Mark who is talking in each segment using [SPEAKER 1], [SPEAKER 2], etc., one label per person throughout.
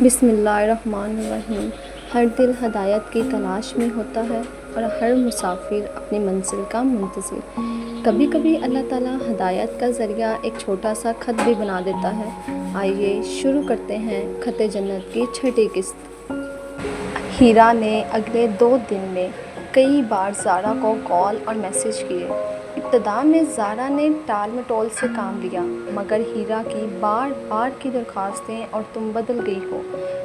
[SPEAKER 1] بسم اللہ الرحمن الرحیم۔ ہر دل ہدایت کی تلاش میں ہوتا ہے اور ہر مسافر اپنی منزل کا منتظر۔ کبھی کبھی اللہ تعالیٰ ہدایت کا ذریعہ ایک چھوٹا سا خط بھی بنا دیتا ہے۔ آئیے شروع کرتے ہیں خط جنت کی چھٹی قسط۔ ہیرا نے اگلے 2 دن میں کئی بار زارا کو کال اور میسج کیے۔ ابتدا میں زارا نے ٹال مٹول سے کام لیا، مگر ہیرا کی بار بار کی درخواستیں اور تم بدل گئی ہو،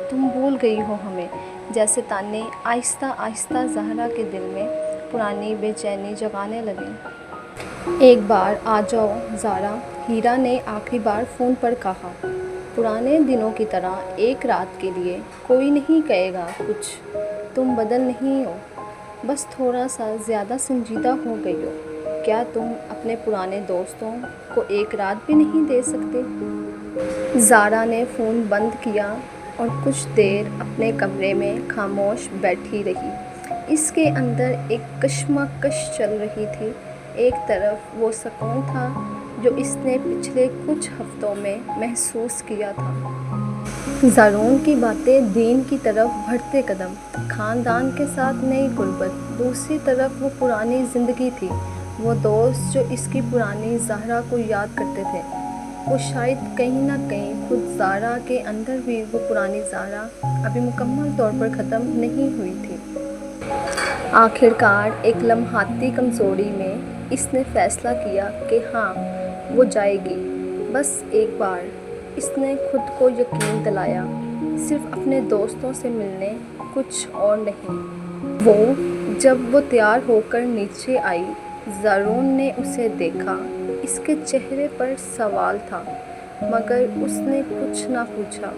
[SPEAKER 1] تم بھول گئی ہو ہمیں جیسے تانے آہستہ آہستہ زہرا کے دل میں پرانی بے چینی جگانے لگیں۔ ایک بار آ جاؤ زارا، ہیرا نے آخری بار فون پر کہا۔ پرانے دنوں کی طرح ایک رات کے لیے کوئی نہیں کہے گا کچھ، تم بدل نہیں ہو، بس تھوڑا سا زیادہ سنجیدہ ہو گئی ہو۔ کیا تم اپنے پرانے دوستوں کو ایک رات بھی نہیں دے سکتے؟ زارا نے فون بند کیا اور کچھ دیر اپنے کمرے میں خاموش بیٹھی رہی۔ اس کے اندر ایک کشمکش چل رہی تھی۔ ایک طرف وہ سکون تھا جو اس نے پچھلے کچھ ہفتوں میں محسوس کیا تھا۔ زارون کی باتیں، دین کی طرف بڑھتے قدم، خاندان کے ساتھ نئی غربت۔ دوسری طرف وہ پرانی زندگی تھی، وہ دوست جو اس کی پرانی زہرا کو یاد کرتے تھے۔ وہ شاید کہیں نہ کہیں خود زارا کے اندر بھی وہ پرانی زہرا ابھی مکمل طور پر ختم نہیں ہوئی تھی۔ آخر کار ایک لمحاتی کمزوری میں اس نے فیصلہ کیا کہ ہاں وہ جائے گی، بس ایک بار۔ اس نے خود کو یقین دلایا، صرف اپنے دوستوں سے ملنے، کچھ اور نہیں۔ جب وہ تیار ہو کر نیچے آئی، زارون نے اسے دیکھا۔ اس کے چہرے پر سوال تھا، مگر اس نے کچھ نہ پوچھا۔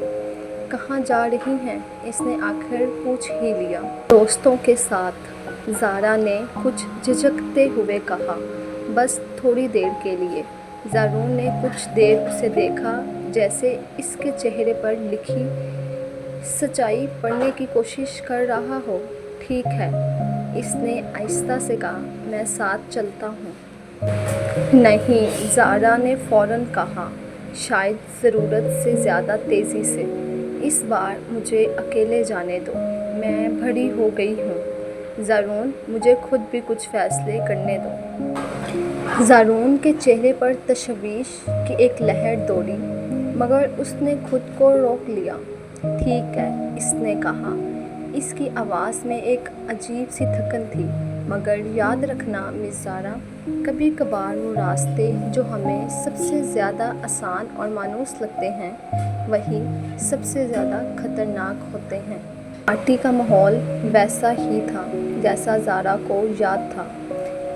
[SPEAKER 1] کہاں جا رہی ہیں؟ اس نے آخر پوچھ ہی لیا۔ دوستوں کے ساتھ، زارا نے کچھ جھجکتے ہوئے کہا۔ بس تھوڑی دیر کے لیے۔ زارون نے کچھ دیر اسے دیکھا، جیسے اس کے چہرے پر لکھی سچائی پڑھنے کی کوشش کر رہا ہو۔ ٹھیک ہے، اس نے آہستہ سے کہا، میں ساتھ چلتا ہوں۔ نہیں، زارا نے فوراً کہا، شاید ضرورت سے زیادہ تیزی سے۔ اس بار مجھے اکیلے جانے دو، میں بڑی ہو گئی ہوں۔ زارون، مجھے خود بھی کچھ فیصلے کرنے دو۔ زارون کے چہرے پر تشویش کی ایک لہر دوڑی، مگر اس نے خود کو روک لیا۔ ٹھیک ہے، اس نے کہا۔ اس کی آواز میں ایک عجیب سی تھکن تھی۔ مگر یاد رکھنا مس زارا، کبھی کبھار وہ راستے جو ہمیں سب سے زیادہ آسان اور مانوس لگتے ہیں، وہی سب سے زیادہ خطرناک ہوتے ہیں۔ پارٹی کا ماحول ویسا ہی تھا جیسا زارا کو یاد تھا۔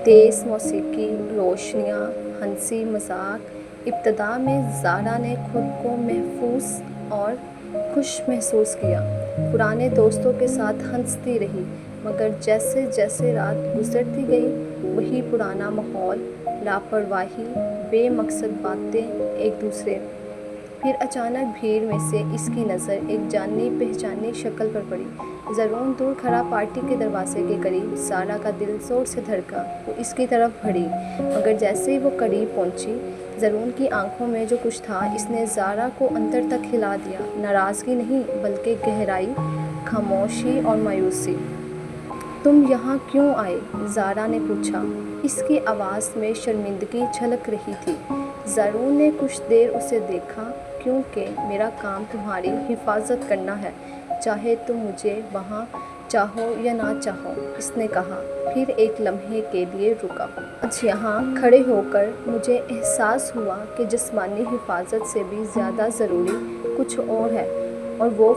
[SPEAKER 1] تیز موسیقی، روشنیاں، ہنسی مذاق۔ ابتدا میں زارا نے خود کو محفوظ اور خوش محسوس کیا، پرانے دوستوں کے ساتھ ہنستی رہی۔ مگر جیسے جیسے رات گزرتی گئی، وہی پرانا ماحول، لاپرواہی، بے مقصد باتیں ایک دوسرے۔ پھر اچانک بھیڑ میں سے اس کی نظر ایک جانی پہچانی شکل پر پڑی۔ زارون دور کھڑا پارٹی کے دروازے کے قریب۔ زارا کا دل زور سے دھڑکا، وہ اس کی طرف بڑھی، مگر جیسے ہی وہ قریب پہنچی، زارون کی آنکھوں میں جو کچھ تھا، اس نے زارا کو اندر تک ہلا دیا۔ ناراضگی نہیں، بلکہ گہرائی، خاموشی اور مایوسی۔ تم یہاں کیوں آئے؟ زارا نے پوچھا۔ اس کی آواز میں شرمندگی جھلک رہی تھی۔ زارون نے کچھ دیر اسے دیکھا۔ کیونکہ میرا کام تمہاری حفاظت کرنا ہے، چاہے تم مجھے وہاں چاہو یا نہ چاہو، اس نے کہا۔ پھر ایک لمحے کے لیے رکا۔ آج یہاں کھڑے ہو کر مجھے احساس ہوا کہ جسمانی حفاظت سے بھی زیادہ ضروری کچھ اور ہے، اور وہ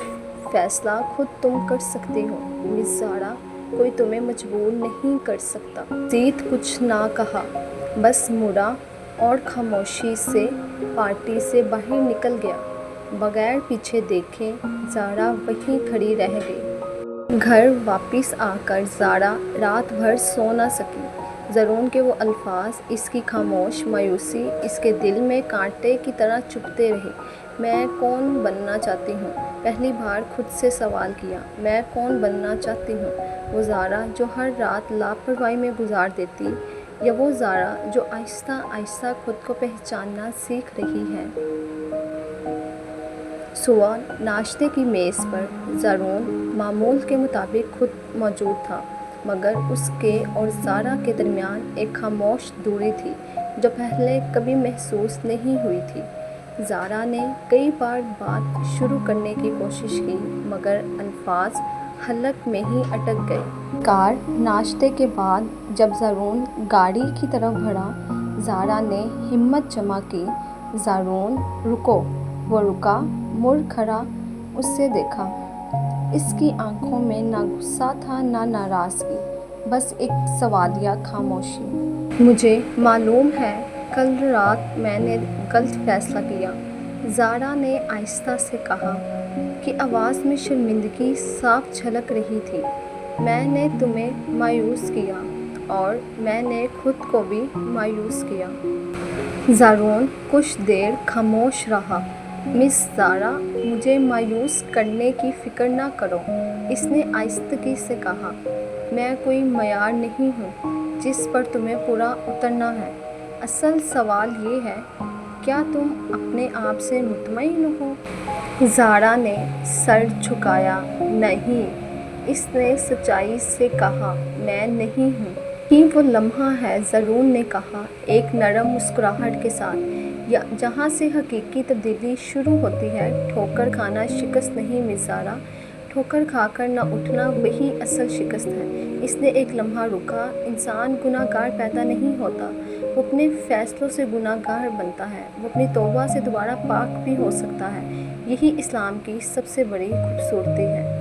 [SPEAKER 1] فیصلہ خود تم کر سکتی ہو مس زارا، کوئی تمہیں مجبور نہیں کر سکتا۔ مزید کچھ نہ کہا، بس مڑا اور خاموشی سے پارٹی سے باہر نکل گیا۔ بغیر پیچھے دیکھے زارا وہیں کھڑی رہ گئی۔ گھر واپس آ کر زارا رات بھر سو نہ سکی۔ زارون کے وہ الفاظ، اس کی خاموش مایوسی، اس کے دل میں کانٹے کی طرح چبھتے رہے۔ میں کون بننا چاہتی ہوں؟ پہلی بار خود سے سوال کیا، میں کون بننا چاہتی ہوں؟ وہ زارا جو ہر رات لاپرواہی میں گزار دیتی، یا وہ زارا جو آہستہ آہستہ خود کو پہچاننا سیکھ رہی ہے؟ صبح ناشتے کی میز پر زارون معمول کے مطابق خود موجود تھا، مگر اس کے اور زارا کے درمیان ایک خاموش دوری تھی جو پہلے کبھی محسوس نہیں ہوئی تھی۔ زارا نے کئی بار بات شروع کرنے کی کوشش کی، مگر الفاظ حلق میں ہی اٹک گئے۔ کار ناشتے کے بعد جب زارون گاڑی کی طرف بڑھا، زارا نے ہمت جمع کی۔ زارون رکو۔ وہ رکا، مڑ کھڑا اسے دیکھا۔ اس کی آنکھوں میں نہ غصہ تھا نہ ناراضگی، بس ایک سوالیہ خاموشی۔ مجھے معلوم ہے کل رات میں نے غلط فیصلہ کیا، زارا نے آہستہ سے کہا کہ آواز میں شرمندگی صاف جھلک رہی تھی۔ میں نے تمہیں مایوس کیا اور میں نے خود کو بھی مایوس کیا۔ زارون کچھ دیر خاموش رہا۔ مس زارا، مجھے مایوس کرنے کی فکر نہ کرو، اس نے آہستگی سے کہا۔ میں کوئی معیار نہیں ہوں جس پر تمہیں پورا اترنا ہے۔ اصل سوال یہ ہے، کیا تم اپنے آپ سے مطمئن ہو؟ زارا نے سر جھکایا۔ نہیں، اس نے سچائی سے کہا، میں نہیں ہوں۔ یہ وہ لمحہ ہے، زارون نے کہا ایک نرم مسکراہٹ کے ساتھ، جہاں سے حقیقی تبدیلی شروع ہوتی ہے۔ ٹھوکر کھانا شکست نہیں مس زارا، ٹھوکر کھا کر نہ اٹھنا وہی اصل شکست ہے۔ اس نے ایک لمحہ رکا۔ انسان گناہ گار پیدا نہیں ہوتا، وہ اپنے فیصلوں سے گناہ گار بنتا ہے۔ وہ اپنی توبہ سے دوبارہ پاک بھی ہو سکتا ہے۔ یہی اسلام کی سب سے بڑی خوبصورتی ہے۔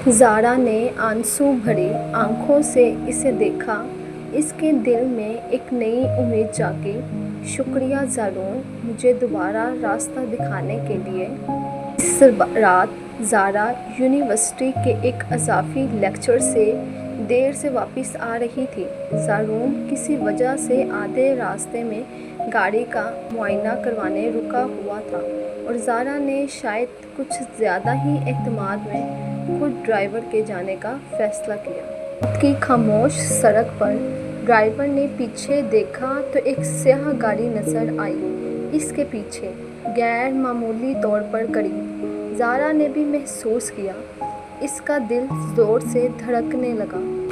[SPEAKER 1] زارا نے آنسو بھری آنکھوں سے اسے دیکھا۔ اس کے دل میں ایک نئی امید جاگی۔ شکریہ زارون، مجھے دوبارہ راستہ دکھانے کے لیے۔ اس رات زارا یونیورسٹی کے ایک اضافی لیکچر سے دیر سے واپس آ رہی تھی۔ زارون کسی وجہ سے آدھے راستے میں گاڑی کا معائنہ کروانے رکا ہوا تھا اور زارا نے شاید کچھ زیادہ ہی اعتماد میں خود ڈرائیور کے جانے کا فیصلہ کیا۔ رات کی خاموش سڑک پر ڈرائیور نے پیچھے دیکھا تو ایک سیاہ گاڑی نظر آئی، اس کے پیچھے، غیر معمولی طور پر قریب۔ زارا نے بھی محسوس کیا، اس کا دل زور سے دھڑکنے لگا۔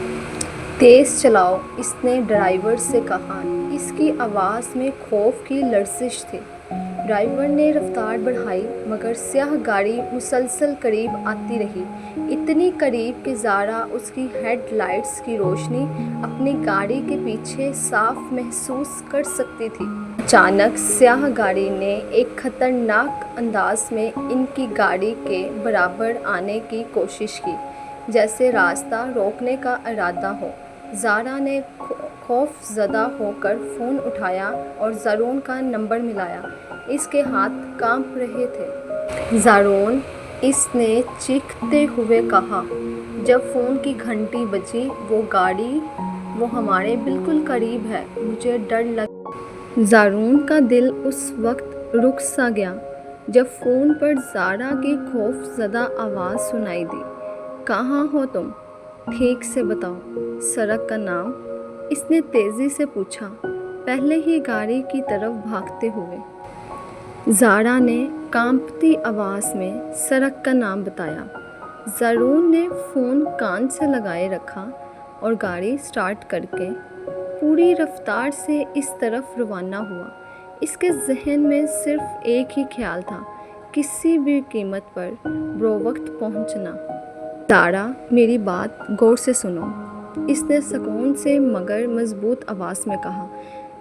[SPEAKER 1] تیز چلاؤ، اس نے ڈرائیور سے کہا۔ اس کی آواز میں خوف کی لرزش تھی۔ ڈرائیور نے رفتار بڑھائی، مگر سیاہ گاڑی مسلسل قریب آتی رہی، اتنی قریب کہ زارا اس کی ہیڈ لائٹس کی روشنی اپنی گاڑی کے پیچھے صاف محسوس کر سکتی تھی۔ اچانک سیاہ گاڑی نے ایک خطرناک انداز میں ان کی گاڑی کے برابر آنے کی کوشش کی، جیسے راستہ روکنے کا ارادہ ہو۔ زارا نے خوف زدہ ہو کر فون اٹھایا اور زارون کا نمبر ملایا۔ اس کے ہاتھ کانپ رہے تھے۔ زارون، اس نے چیختے ہوئے کہا۔ جب فون کی گھنٹی بجی، وہ گاڑی، وہ ہمارے بالکل قریب ہے، مجھے ڈر لگ۔ زارون کا دل اس وقت رک سا گیا جب فون پر زارا کی خوف زدہ آواز سنائی دی۔ کہاں ہو تم؟ ٹھیک سے بتاؤ، سڑک کا نام؟ اس نے تیزی سے پوچھا، پہلے ہی گاڑی کی طرف بھاگتے ہوئے۔ زارا نے کانپتی آواز میں سڑک کا نام بتایا۔ زارون نے فون کان سے لگائے رکھا اور گاڑی سٹارٹ کر کے پوری رفتار سے اس طرف روانہ ہوا۔ اس کے ذہن میں صرف ایک ہی خیال تھا، کسی بھی قیمت پر بروقت پہنچنا۔ زارا، میری بات غور سے سنو، اس نے سکون سے مگر مضبوط آواز میں کہا،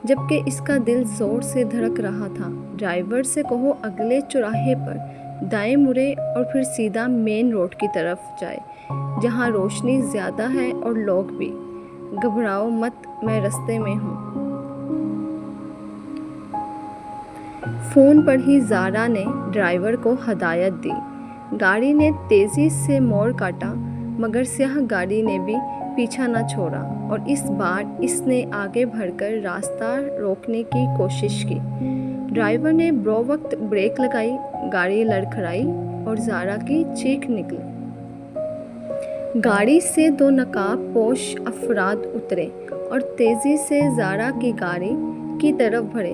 [SPEAKER 1] جبکہ اس کا دل زور سے دھڑک رہا تھا۔ ڈرائیور سے کہو اگلے چوراہے پر دائیں مڑے اور پھر سیدھا مین روڈ کی طرف جائے، جہاں روشنی زیادہ ہے اور لوگ بھی۔ گھبراؤ مت، میں راستے میں ہوں۔ فون پر ہی زارا نے ڈرائیور کو ہدایت دی۔ گاڑی نے تیزی سے موڑ کاٹا، مگر سیاہ گاڑی نے بھی پیچھا نہ چھوڑا اور اس بار اس نے آگے بڑھ کر راستہ روکنے کی کوشش کی۔ ڈرائیور نے بروقت بریک لگائی، گاڑی لڑکھڑائی اور زارا کی چیخ نکلی۔ گاڑی سے دو نقاب پوش افراد اترے اور تیزی سے زارا کی گاڑی کی طرف بڑھے۔